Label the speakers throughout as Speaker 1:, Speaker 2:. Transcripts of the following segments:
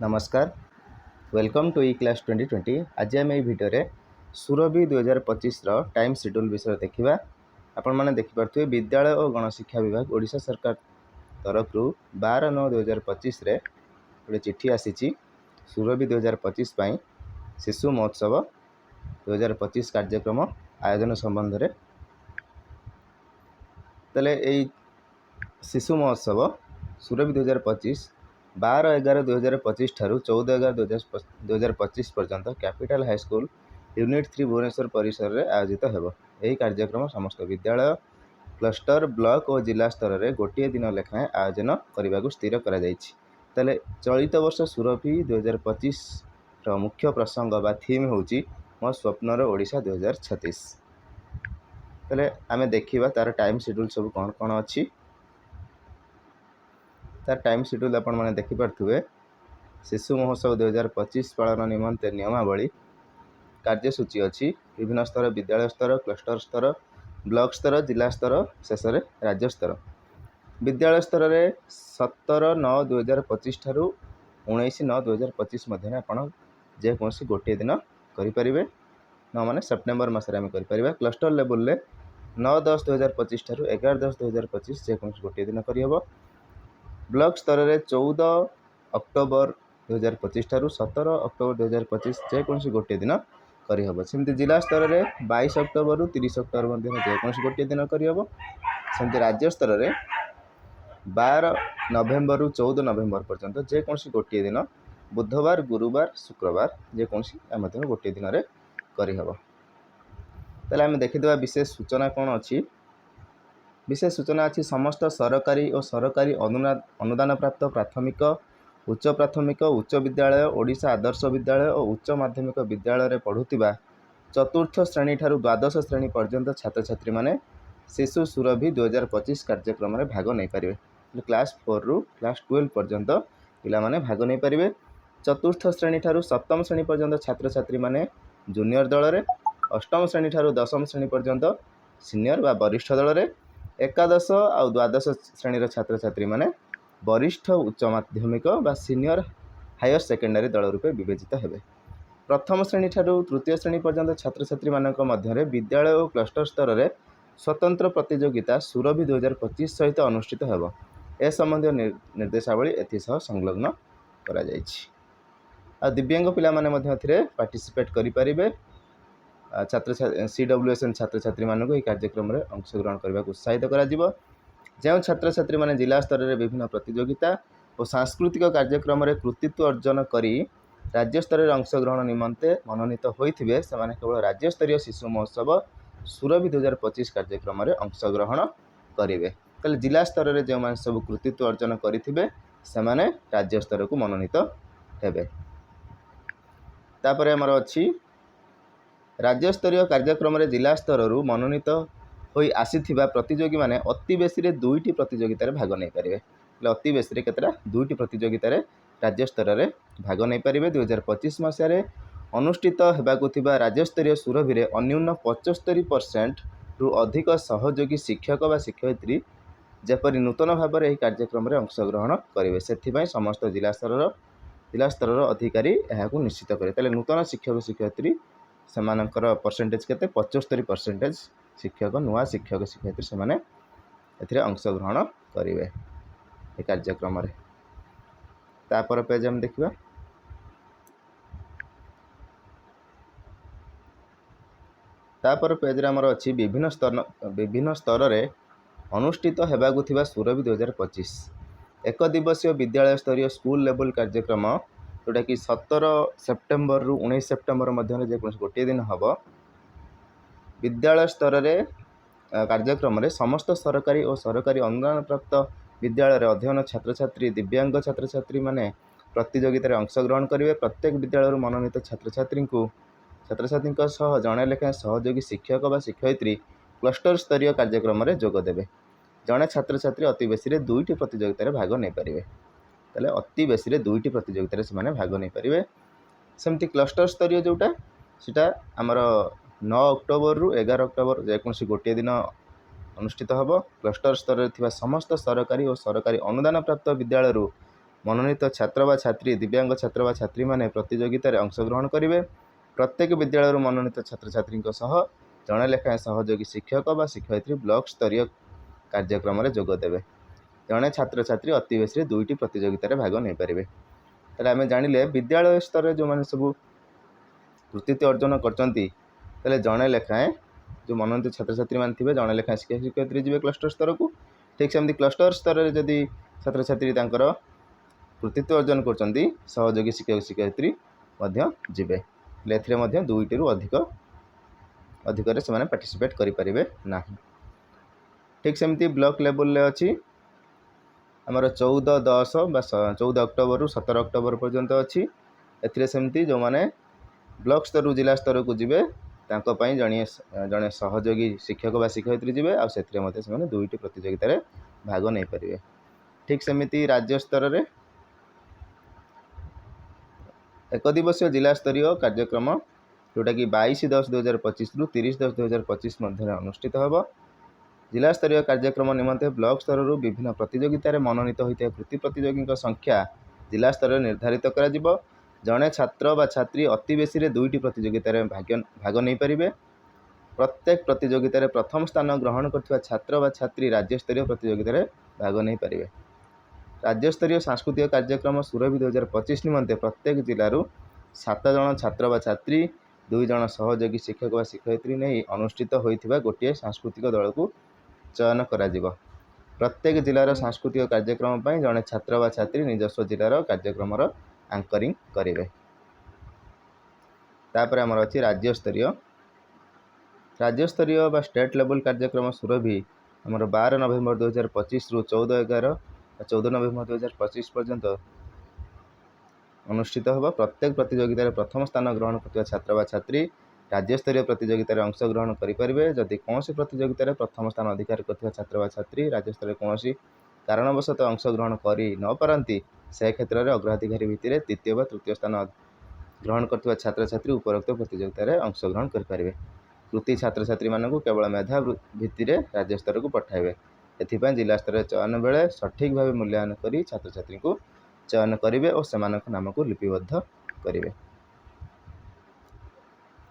Speaker 1: नमस्कार welcome to E class 2020। आज आम भिडियो सुरभि 2025 टाइम शेड्यूल विषय देखा। आपण मैंने देखिपे विद्यालय और गणशिक्षा विभाग ओडिशा सरकार तरफ 12/9/2025 गोटे चिठी आसी सुरभि 2025 शिशु महोत्सव 2025 कार्यक्रम आयोजन संबंध में। तेले शिशु महोत्सव सुरभि 2025 12/11/2025 ठारू 14/11/2025 पर्यंत कैपिटल हाईस्कल यूनिट 3 भुवनेश्वर परिसर में आयोजित होब। यही कार्यक्रम समस्त विद्यालय क्लस्टर ब्लॉक और जिला स्तर में गोटे दिन लेखाएं आयोजन करने को स्थिर कर चलित वर्ष सुरभि 2025 मुख्य प्रसंग बा थीम हूँ मो स्वप्नर ओडिशा 2036। तेले आमे देखिबा तार टाइम शेड्यूल सब कौन कौन अच्छी। तार टाइम शेड्यूल आपण मैंने देखिपे शिशु महोत्सव 2025 पालन निमंते नियमावली कार्यसूची अच्छी। विभिन्न स्तर विद्यालय स्तर क्लस्टर स्तर ब्लॉक स्तर जिला स्तर शेष राज्य स्तर। विद्यालय स्तर में 17/9/2025 ठारू 19/9/2025 मध्य आपण जेकोसी गोटे दिन करें न माने सेप्टेम्बर मसरे आम कर। क्लस्टर लेवल में 9/10/2025 ठारू 11/10/2025 जेकोसी गोटे दिन करहब। ब्लॉक स्तर में 14 अक्टोबर 2025 ठारू 17 अक्टोबर 2025 जेकोसी गोटे दिन करहब। सेमती जिला स्तर में 22 अक्टोबर रु 30 अक्टोबर मध्य जेकोसी गोटे दिन करहब। सेमती राज्य स्तर में 12 नवेम्बर रु 14 नवेम्बर पर्यंत जेकोसी गोटे दिन बुधवार गुरुवार शुक्रवार जेकोसी गोटे दिन में करहब। ताले आम देखिदेवा विशेष सूचना कौन अच्छी। विशेष सूचना अच्छी समस्त सरकारी और सरकारी अनुदान प्राप्त प्राथमिक उच्च प्राथमिक उच्च विद्यालय ओडिशा आदर्श विद्यालय और उच्च माध्यमिक विद्यालय पढ़ुवा चतुर्थ श्रेणी ठारू द्वादश श्रेणी पर्यंत छात्र छात्री माने शिशु सुरभि 2025 कार्यक्रम में भाग नहीं पारे। क्लास 4 रु क्लास 12 पर्यंत पिला माने भाग नहीं पारे। चतुर्थ श्रेणी ठारू सप्तम श्रेणी पर्यंत छात्र छात्री माने जूनियर दल में, अष्टम श्रेणी ठारू दशम श्रेणी पर्यंत सीनियर बा वरिष्ठ दल में, एकादश और द्वादश श्रेणी छात्र छात्री माने वरिष्ठ उच्च माध्यमिक बा सीनियर हायर सेकेंडरी दल रूपे विवेचित हेबे। प्रथम श्रेणी ठारू तृतीय श्रेणी पर्यंत छात्र छात्री मानक मध्य विद्यालय और क्लस्टर स्तर में स्वतंत्र प्रतियोगिता सुरभि 2025 सहित अनुष्ठित हेब। ए संबंधी निर्देशावली एसह संलग्न करा जायछि। आ दिव्यांग पिला माने मध्य पार्टिसिपेट करि परिबे। छात्र CWSN छात्र छात्री मानक यह कार्यक्रम में अंशग्रहण करने को उत्साहित करा जिवो। जो छात्र छात्री माने जिला स्तर में विभिन्न प्रतियोगिता और सांस्कृतिक कार्यक्रम में कृतित्व अर्जन करी राज्य स्तर में अंशग्रहण निमंते मनोनीत होइथिबे सेमाने केवल राज्य स्तरीय शिशु महोत्सव सुरभि 2025 कार्यक्रम में अंशग्रहण करेंगे। ताले जिला स्तर में जो मैंने सब कृतित्व अर्जन करिथिबे सेमाने राज्य स्तर को मनोनीत हेबे। तापर हमर अछि राज्य स्तरीय कार्यक्रम में जिला स्तर मनोनीत होई आसीथिबा प्रतियोगी माने अति बेसी रे 2टी प्रतियोगिता भाग नहीं पारे। अति बेसी केतरा 2टी प्रतियोगिता राज्य स्तर में भाग नहीं पारे। 2025 मसीह अनुष्ठित होगाकू राज्य स्तरीय सुरभि में अन्यून 75% रु अधिक सहयोगी शिक्षक व शिक्षयित्री जेपरी नूतन भाव में यह कार्यक्रम में अंशग्रहण करेंगे से समस्त जिला स्तर अधिकारी यह निश्चित करें। नूतन शिक्षक शिक्षयित्री सेमानकर परसेंटेज केते 75% शिक्षक नुआ शिक्षक शिक्षयित्री सेमाने एथिरे अंशग्रहण करेंगे ये कार्यक्रम में। तापर पेज हम देखिबा तापर पेज रे हमर अछि विभिन्न स्तर रे अनुष्ठित हेबाकू थिबा सुरभि 2025 एक दिवसीय विद्यालय स्तरीय स्कूल लेवल कार्यक्रम जोटा कि 17 सेप्टेम्बर रु 19 सेप्टेम्बर मध्य जेकोसी गोटे दिन हम। विद्यालय स्तर में कार्यक्रम में समस्त सरकारी और सरकारी अनुदान प्राप्त विद्यालय अध्ययन छात्र छात्री दिव्यांग छात्र छात्री माने प्रतियोगिता अंशग्रहण करेंगे। प्रत्येक विद्यालय मनोनीत छात्र छात्री सह जड़े लेखाएं सहयोगी शिक्षक व शिक्षयित्री क्लस्टर स्तरीय कार्यक्रम में जोगदेवे। जड़े छात्र छात्री अति बेसी 2टी प्रतियोगिता भाग नहीं पारे। ताले अति बेसी 2टी प्रतियोगिता से भाग नहीं पारे। सेमती क्लस्टर स्तरीय जोटा सीटा आमर 9 अक्टोबर रु 11 अक्टोबर जेकोसी गोटे दिन अनुष्ठित होब। क्लस्टर स्तर में समस्त सरकारी और सरकारी अनुदान प्राप्त विद्यालय मनोनीत छात्र वा छात्री दिव्यांग छात्र वा छात्री माने प्रतियोगितार अंशग्रहण करेंगे। प्रत्येक विद्यालय मनोनीत छात्र छात्री जड़े लेखाएं सहयोगी शिक्षक व शिक्षयित्री ब्लॉक स्तरीय कार्यक्रम में जोगदेवे। जड़े छात्र छात्री अति बेसी 2टी प्रतियोगितार भाग नहीं पारे। तेल आम जानिले विद्यालय स्तर जो मैंने सब कृतित्व अर्जन कर जड़े लेखाएं जो मनोनीत छात्र छात्री मान थे जड़े लेखाएं शिक्षक शिक्षयित्री जी क्लस्टर स्तर को। ठीक सेमती क्लस्टर स्तर में जदि छात्र छात्री कृतित्व अर्जन कर सहयोगी शिक्षक शिक्षयित्री जीवे। एथिरे 2टी अधिक से पार्टिसिपेट करें ना। ठीक सेमती ब्लॉक लेवल अच्छी आमर 14 अक्टोबर रु 17 अक्टोबर पर्यंत अच्छी। एथिरे सेमती जो माने ब्लॉक स्तर रु जिला स्तर को जीवे जड़े सहयोगी शिक्षक व शिक्षयित्री जीवे आ 2टी प्रतियोगितार भाग नहीं पारे। ठीक सेमती राज्य स्तर में 1 दिवसीय जिला स्तरीय कार्यक्रम जोटा कि 22/10/2025 रु 30/10/2025 मध्य अनुष्ठित होब। जिला स्तरीय कार्यक्रम निमंते ब्लॉक स्तर विभिन्न प्रतियोगितार मनोनीत होता कृति प्रतियोगी संख्या जिला स्तर निर्धारित कर जड़े छात्र व छात्री अति बेसी 2टी प्रतियोगितार भाग नहीं पारे। प्रत्येक प्रतियोगितार प्रथम स्थान ग्रहण कर छात्र व छात्री राज्य स्तरीय प्रतियोगितार भाग नहीं पारे। राज्य स्तरीय सांस्कृतिक कार्यक्रम सुरभि 2025 निमंते प्रत्येक जिलूर 7 जन छात्र व छात्री 2 जन सहयोगी शिक्षक व शिक्षयित्री नहीं अनुष्ठित होता गोटे सांस्कृतिक दल को चयन करा। प्रत्येक जिलार सांस्कृतिक कार्यक्रम पर जड़े छात्र व छात्री निजस्व जिलार कार्यक्रम आंकरिंग करेंगे। तापर आमर अच्छी राज्य स्तरीय व स्टेट लेवल कार्यक्रम सुरभि आमर 12 नवेम्बर 2025 रु 14 नवेम्बर 2025 पर्यंत अनुष्ठित होगा। प्रत्येक प्रतियोगितार प्रथम स्थान ग्रहण कर छात्र व छात्री राज्य स्तरीय प्रतियोगितार अंशग्रहण करेंगे। जदि कौन प्रतियोगितार प्रथम स्थान अधिकार कर छात्र व छात्री राज्य स्तर कौन कारणवश अंशग्रहण कर न पारती से क्षेत्र में अग्राधिकारी भित्ति तृतीय व तृतीय स्थान ग्रहण कर छात्र छात्री उपरोक्त प्रतियोगितार अंशग्रहण करेंगे। कृति छात्र छात्री मानक केवल मेधा भित्ति राज्य स्तर को पठाइबे। एथिपाई जिला स्तर चयन बेले सठिक भाव मूल्यांकन कर छात्र छात्री को चयन करेंगे और से नाम को लिपिबद्ध करेंगे।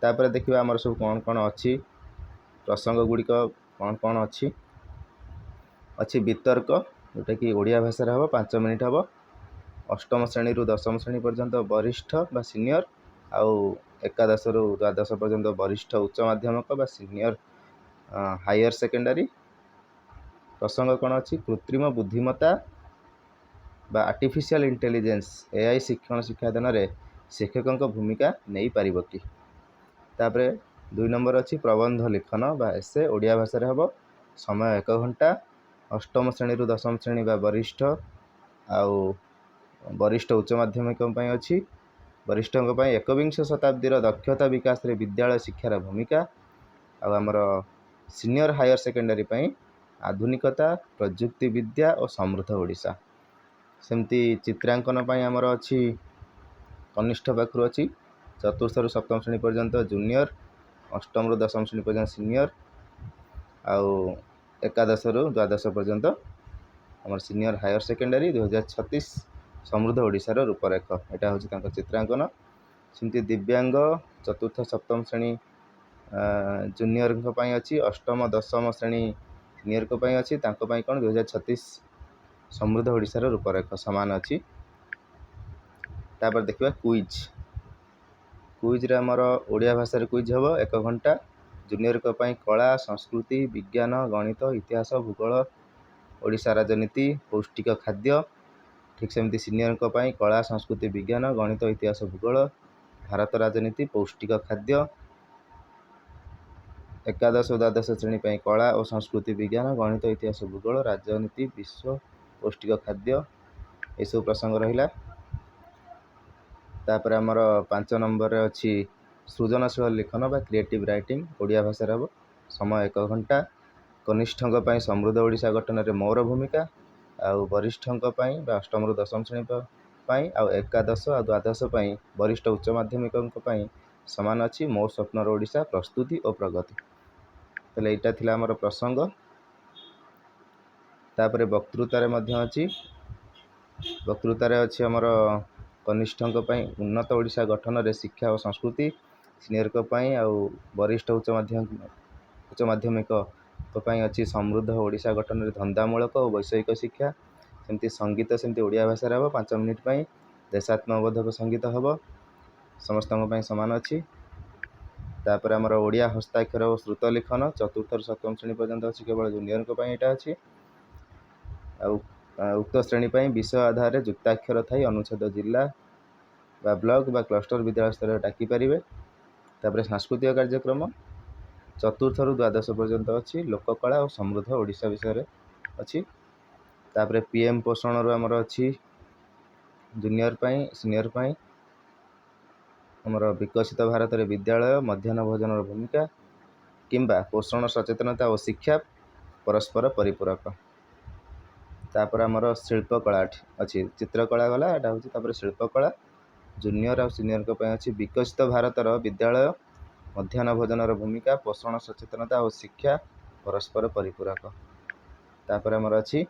Speaker 1: तापर देखिए आमर सब कौन कौन अच्छी प्रसंग गुड़िक कौन कौन अच्छी वितर्क जोटा कि ओडिया भाषा हम 5 मिनिट हम। अष्टम श्रेणी रु 10म श्रेणी पर्यंत वरिष्ठ बा सीनियर आउ 11 रु 12 पर्यंत वरिष्ठ उच्च माध्यमिक बा सीनियर हायर सेकेंडरी। प्रसंग कौन अच्छी कृत्रिम बुद्धिमत्ता बा आर्टिफिशियल इंटेलिजेंस एआई शिक्षण शिक्षादान में शिक्षकों भूमिका नहीं पार कि। तापर 2 नंबर अच्छी प्रबंध लिखन बा एसे ओडिया भाषा हम। समय 1 घंटा। अष्टम श्रेणी रु 10म श्रेणी बा वरिष्ठ आउ वरिष्ठ उच्च माध्यमिक अच्छी। वरिष्ठों पर 21 शताब्दीर दक्षता विकास रे विद्यालय शिक्षार भूमिका आमर सीनियर हायर सेकेंडरी आधुनिकता प्रजुक्ति विद्या और समृद्ध ओडिशा। सेमती चित्रांकन आमर अच्छी कनिष्ठ पाखु अच्छी 4th रु 7म श्रेणी पर्यंत जूनियर, 8म रु 10म श्रेणी पर्यंत सीनियर आउ 11 रु 12 पर्यंत आमर सीनियर हायर सेकेंडरी। 2036 समृद्ध ओडिशार रूपरेख यहाँ हूँ चित्रांकन। सेमती दिव्यांग 4th 7म श्रेणी जूनियर अच्छी, 8म 10म श्रेणी सीनियर अच्छी कौन 2036 समृद्ध ओडिशार रूपरेख सामान अच्छी। तापर देखिए क्विज रे आमर ओडिया भाषा क्विज हम 1 घंटा। जूनियर कला संस्कृति विज्ञान गणित इतिहास भूगोल ओडिशा राजनीति पौष्टिक खाद्य। ठीक सेमती सीनियर कला संस्कृति विज्ञान गणित इतिहास भूगोल भारत राजनीति पौष्टिक खाद्य। 11 और 12 श्रेणी कला और संस्कृति विज्ञान गणित इतिहास भूगोल राजनीति विश्व पौष्टिक खाद्य ये सब प्रसंग रहा। तापर आमर 5 नंबर अच्छी सृजनशील लिखन बा क्रिएटिव राइटिंग ओडिया भाषा हम। समय 1 घंटा। कनिष्ठों समृद्ध ओडिशा गठन में मोर भूमिका आउ वरिष्ठों 8म रु 10म श्रेणी आउ 11 और 12 वरिष्ठ उच्च माध्यमिक सामान अच्छी मोर स्वप्नर ओडिशा प्रस्तुति और प्रगति। तो यहाँ थी आमर प्रसंग। तापर वक्तृतार अच्छी ବକ୍ତୃତାରେ ଅଛି ଆମର କନିଷ୍ଠଙ୍କ ପାଇଁ ଉନ୍ନତ ଓଡ଼ିଶା ଗଠନରେ ଶିକ୍ଷା ଓ ସଂସ୍କୃତି, ସିନିୟରଙ୍କ ପାଇଁ ଆଉ ବରିଷ୍ଠ ଉଚ୍ଚ ମାଧ୍ୟମିକଙ୍କ ପାଇଁ ଅଛି ସମୃଦ୍ଧ ଓଡ଼ିଶା ଗଠନରେ ଧନ୍ଦାମୂଳକ ଓ ବୈଷୟିକ ଶିକ୍ଷା। ସେମିତି ସଙ୍ଗୀତ ସେମିତି ଓଡ଼ିଆ ଭାଷାରେ ହେବ 5 ମିନିଟ୍ ପାଇଁ। ଦେଶାତ୍ମବୋଧକ ସଙ୍ଗୀତ ହେବ, ସମସ୍ତଙ୍କ ପାଇଁ ସମାନ ଅଛି। ତାପରେ ଆମର ଓଡ଼ିଆ ହସ୍ତାକ୍ଷର ଓ ଶ୍ରୁତ ଲିଖନ 4ରୁ 7ମ ଶ୍ରେଣୀ ପର୍ଯ୍ୟନ୍ତ ଅଛି, କେବଳ ଜୁନିୟରଙ୍କ ପାଇଁ ଏଇଟା ଅଛି। ଆଉ ଉକ୍ତ ଶ୍ରେଣୀ ପାଇଁ ବିଷୟ ଆଧାରରେ ଯୁକ୍ତାକ୍ଷର ଥାଇ ଅନୁଚ୍ଛେଦ ଜିଲ୍ଲା ବା ବ୍ଲକ ବା କ୍ଲଷ୍ଟର ବିଦ୍ୟାଳୟ ସ୍ତରରେ ଡାକିପାରିବେ। ତାପରେ ସାଂସ୍କୃତିକ କାର୍ଯ୍ୟକ୍ରମ 4ରୁ 12 ପର୍ଯ୍ୟନ୍ତ ଅଛି, ଲୋକକଳା ଓ ସମୃଦ୍ଧ ଓଡ଼ିଶା ବିଷୟରେ ଅଛି। ତାପରେ PM ପୋଷଣରୁ ଆମର ଅଛି ଜୁନିୟର ପାଇଁ, ସିନିୟର ପାଇଁ ଆମର ବିକଶିତ ଭାରତରେ ବିଦ୍ୟାଳୟ ମଧ୍ୟାହ୍ନ ଭୋଜନର ଭୂମିକା କିମ୍ବା ପୋଷଣ ସଚେତନତା ଓ ଶିକ୍ଷା ପରସ୍ପର ପରିପୂରକ। ତାପରେ ଆମର ଶିଳ୍ପକଳା ଅଛି, ଚିତ୍ରକଳା ଗଲା, ଏଇଟା ହେଉଛି ତାପରେ ଶିଳ୍ପକଳା। ଜୁନିୟର ଆଉ ସିନିୟରଙ୍କ ପାଇଁ ଅଛି ବିକଶିତ ଭାରତର ବିଦ୍ୟାଳୟ ମଧ୍ୟାହ୍ନ ଭୋଜନର ଭୂମିକା, ପୋଷଣ ସଚେତନତା ଓ ଶିକ୍ଷା ପରସ୍ପର ପରିପୂରକ। ତାପରେ ଆମର ଅଛି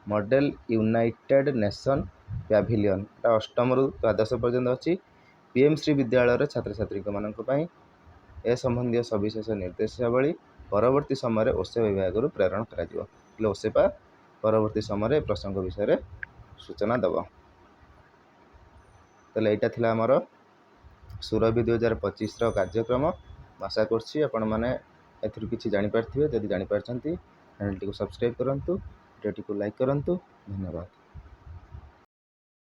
Speaker 1: ମଡ଼େଲ ୟୁନାଇଟେଡ୍ ନେସନ୍ ପ୍ୟାଭିଲିୟନ୍, ଏଟା 8ମରୁ 12 ପର୍ଯ୍ୟନ୍ତ ଅଛି। PM ଶ୍ରୀ ବିଦ୍ୟାଳୟର ଛାତ୍ରଛାତ୍ରୀମାନଙ୍କ ପାଇଁ ଏ ସମ୍ବନ୍ଧୀୟ ସବିଶେଷ ନିର୍ଦ୍ଦେଶାବଳୀ ପରବର୍ତ୍ତୀ ସମୟରେ ଓସେ ବିଭାଗରୁ ପ୍ରେରଣ କରାଯିବ। ହେଲେ ଓସେପା ପରବର୍ତ୍ତୀ ସମୟରେ ଏ ପ୍ରସଙ୍ଗ ବିଷୟରେ ସୂଚନା ଦେବ। ତାହେଲେ ଏଇଟା ଥିଲା ଆମର ସୁରଭି 2025ର କାର୍ଯ୍ୟକ୍ରମ। ଆଶା କରୁଛି ଆପଣମାନେ ଏଥିରୁ କିଛି ଜାଣିପାରିଥିବେ। ଯଦି ଜାଣିପାରିଛନ୍ତି ଚ୍ୟାନେଲଟିକୁ ସବସ୍କ୍ରାଇବ୍ କରନ୍ତୁ, ଭିଡ଼ିଓଟିକୁ ଲାଇକ୍ କରନ୍ତୁ। ଧନ୍ୟବାଦ।